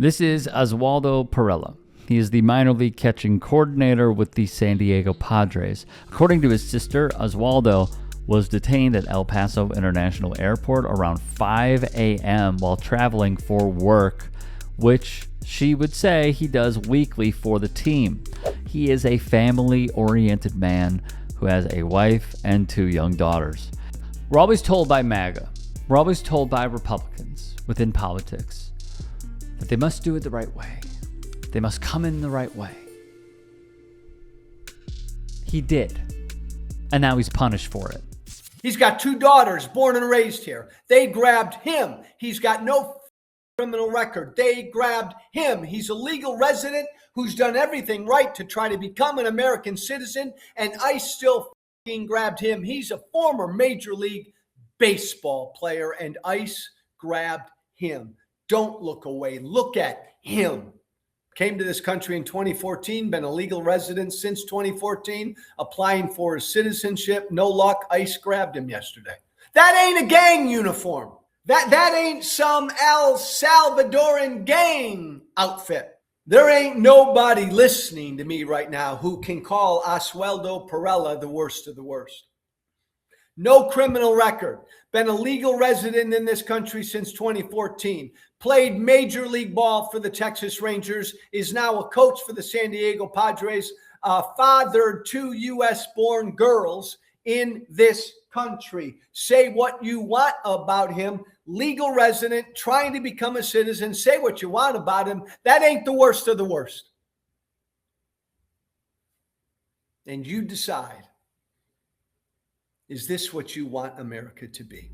This is Oswaldo Pirela. He is the minor league catching coordinator with the San Diego Padres. According to his sister, Oswaldo was detained at El Paso International Airport around 5 a.m. while traveling for work, which she would say he does weekly for the team. He is a family-oriented man who has a wife and 2 young daughters. We're always told by MAGA, we're always told by Republicans within politics that they must do it the right way. They must come in the right way. He did, and now he's punished for it. He's got 2 daughters born and raised here. They grabbed him. He's got no criminal record. They grabbed him. He's a legal resident who's done everything right to try to become an American citizen, and ICE still grabbed him. He's a former Major League Baseball player, and ICE grabbed him. Don't look away. Look at him. Came to this country in 2014, been a legal resident since 2014, applying for his citizenship. No luck. ICE grabbed him yesterday. That ain't a gang uniform. That ain't some El Salvadoran gang outfit. There ain't nobody listening to me right now who can call Aswaldo Pirela the worst of the worst. No criminal record. Been a legal resident in this country since 2014. Played Major League ball for the Texas Rangers. Is now a coach for the San Diego Padres. Fathered 2 U.S.-born girls in this country. Say what you want about him. Legal resident, trying to become a citizen. Say what you want about him. That ain't the worst of the worst. And you decide. Is this what you want America to be?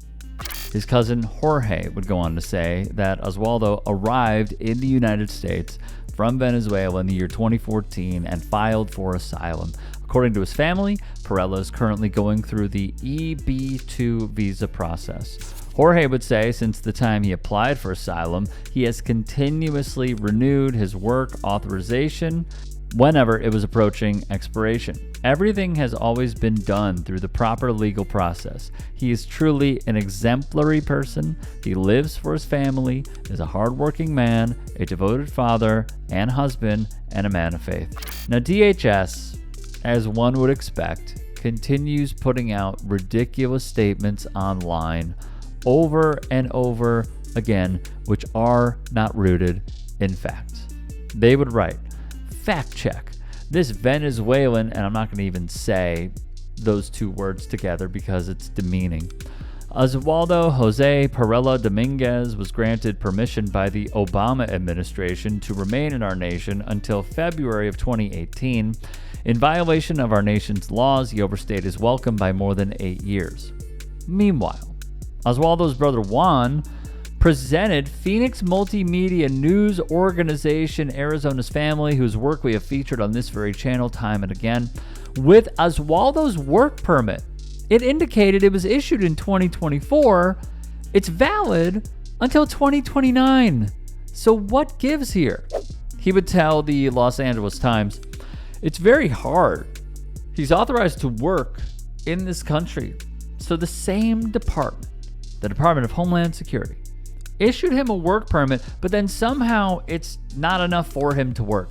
His cousin Jorge would go on to say that Oswaldo arrived in the United States from Venezuela in the year 2014 and filed for asylum. According to his family, Pirela is currently going through the EB-2 visa process. Jorge would say since the time he applied for asylum, he has continuously renewed his work authorization whenever it was approaching expiration. Everything has always been done through the proper legal process. He is truly an exemplary person. He lives for his family, is a hardworking man, a devoted father and husband, and a man of faith. Now, DHS, as one would expect, continues putting out ridiculous statements online over and over again, which are not rooted in fact. They would write, fact check. This Venezuelan, and I'm not going to even say those 2 words together because it's demeaning. Oswaldo José Pirela Dominguez was granted permission by the Obama administration to remain in our nation until February of 2018. In violation of our nation's laws, he overstayed his welcome by more than 8 years. Meanwhile, Oswaldo's brother Juan presented Phoenix Multimedia News Organization, Arizona's family, whose work we have featured on this very channel time and again, with Oswaldo's work permit. It indicated it was issued in 2024. It's valid until 2029. So what gives here? He would tell the Los Angeles Times, it's very hard. He's authorized to work in this country. So the same department, the Department of Homeland Security, issued him a work permit, but then somehow it's not enough for him to work.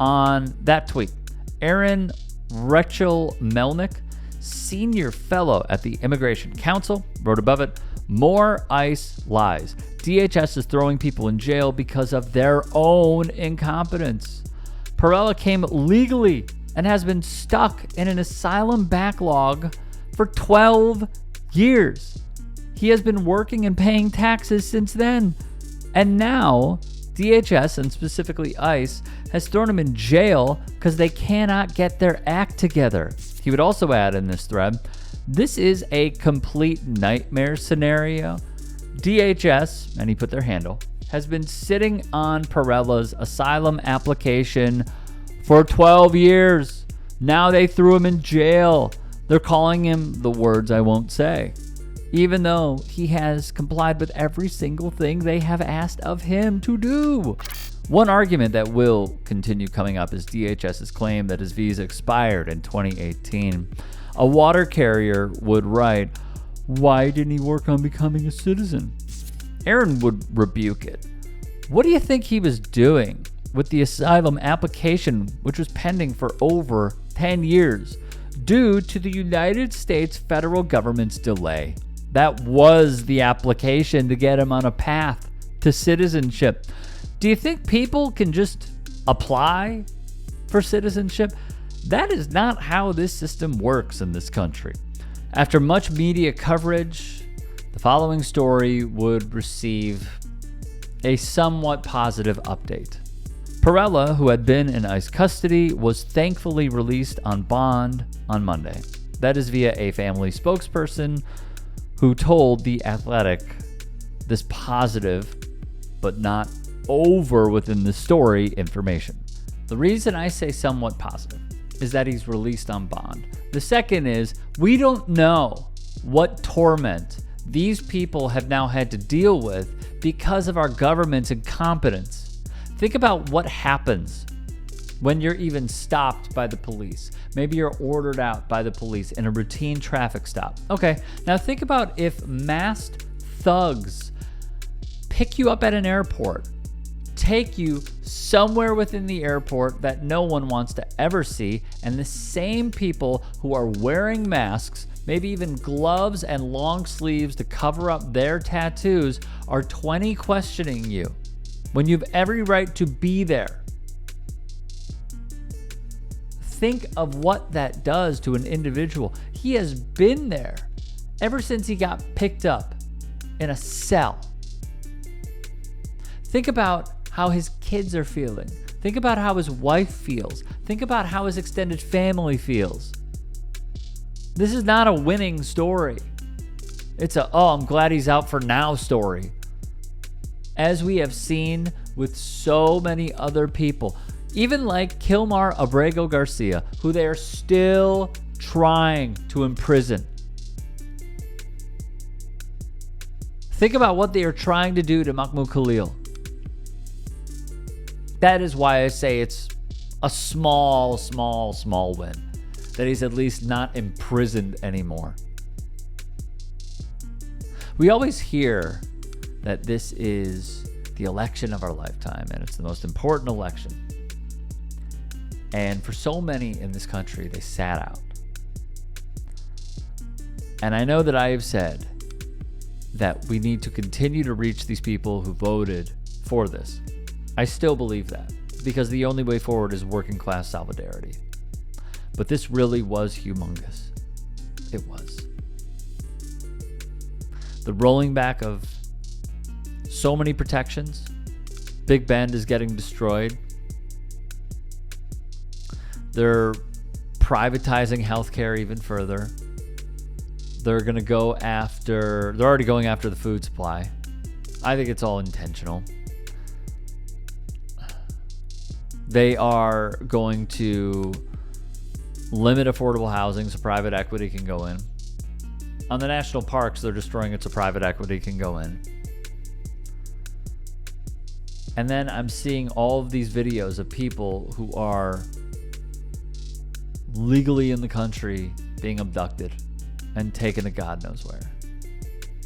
On that tweet, Aaron Rachel Melnick, senior fellow at the Immigration Council, wrote above it, more ICE lies. DHS is throwing people in jail because of their own incompetence. Pirela came legally and has been stuck in an asylum backlog for 12 years. He has been working and paying taxes since then. And now, DHS, and specifically ICE, has thrown him in jail because they cannot get their act together. He would also add in this thread, this is a complete nightmare scenario. DHS, and he put their handle, has been sitting on Pirela's asylum application for 12 years. Now they threw him in jail. They're calling him the words I won't say, even though he has complied with every single thing they have asked of him to do. One argument that will continue coming up is DHS's claim that his visa expired in 2018. A water carrier would write, why didn't he work on becoming a citizen? Aaron would rebuke it. What do you think he was doing with the asylum application, which was pending for over 10 years due to the United States federal government's delay? That was the application to get him on a path to citizenship. Do you think people can just apply for citizenship? That is not how this system works in this country. After much media coverage, the following story would receive a somewhat positive update. Pirela, who had been in ICE custody, was thankfully released on bond on Monday. That is via a family spokesperson who told The Athletic this positive, but not over within the story, information. The reason I say somewhat positive is that he's released on bond. The second is, we don't know what torment these people have now had to deal with because of our government's incompetence. Think about what happens when you're even stopped by the police. Maybe you're ordered out by the police in a routine traffic stop. Okay, now think about if masked thugs pick you up at an airport, take you somewhere within the airport that no one wants to ever see, and the same people who are wearing masks, maybe even gloves and long sleeves to cover up their tattoos, are 20 questioning you when you have every right to be there. Think of what that does to an individual. He has been there ever since he got picked up in a cell. Think about how his kids are feeling. Think about how his wife feels. Think about how his extended family feels. This is not a winning story. It's a, oh, I'm glad he's out for now story. As we have seen with so many other people, even like Kilmar Abrego Garcia, who they are still trying to imprison. Think about what they are trying to do to Mahmoud Khalil. That is why I say it's a small win. That he's at least not imprisoned anymore. We always hear that this is the election of our lifetime and it's the most important election. And for so many in this country, they sat out. And I know that I have said that we need to continue to reach these people who voted for this. I still believe that because the only way forward is working class solidarity. But this really was humongous. It was. The rolling back of so many protections. Big Bend is getting destroyed. They're privatizing healthcare even further. They're already going after the food supply. I think it's all intentional. They are going to limit affordable housing so private equity can go in. On the national parks, they're destroying it so private equity can go in. And then I'm seeing all of these videos of people who are legally in the country being abducted and taken to God knows where.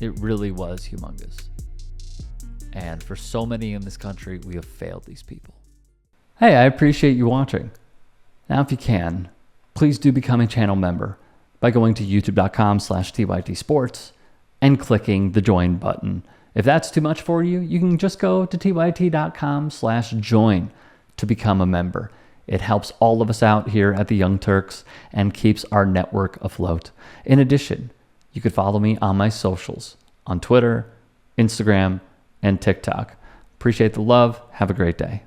It really was humongous. And for so many in this country, we have failed these people. Hey, I appreciate you watching. Now, if you can, please do become a channel member by going to youtube.com/tytsports and clicking the join button. If that's too much for you, you can just go to tyt.com/join to become a member. It helps all of us out here at the Young Turks and keeps our network afloat. In addition, you could follow me on my socials on Twitter, Instagram, and TikTok. Appreciate the love. Have a great day.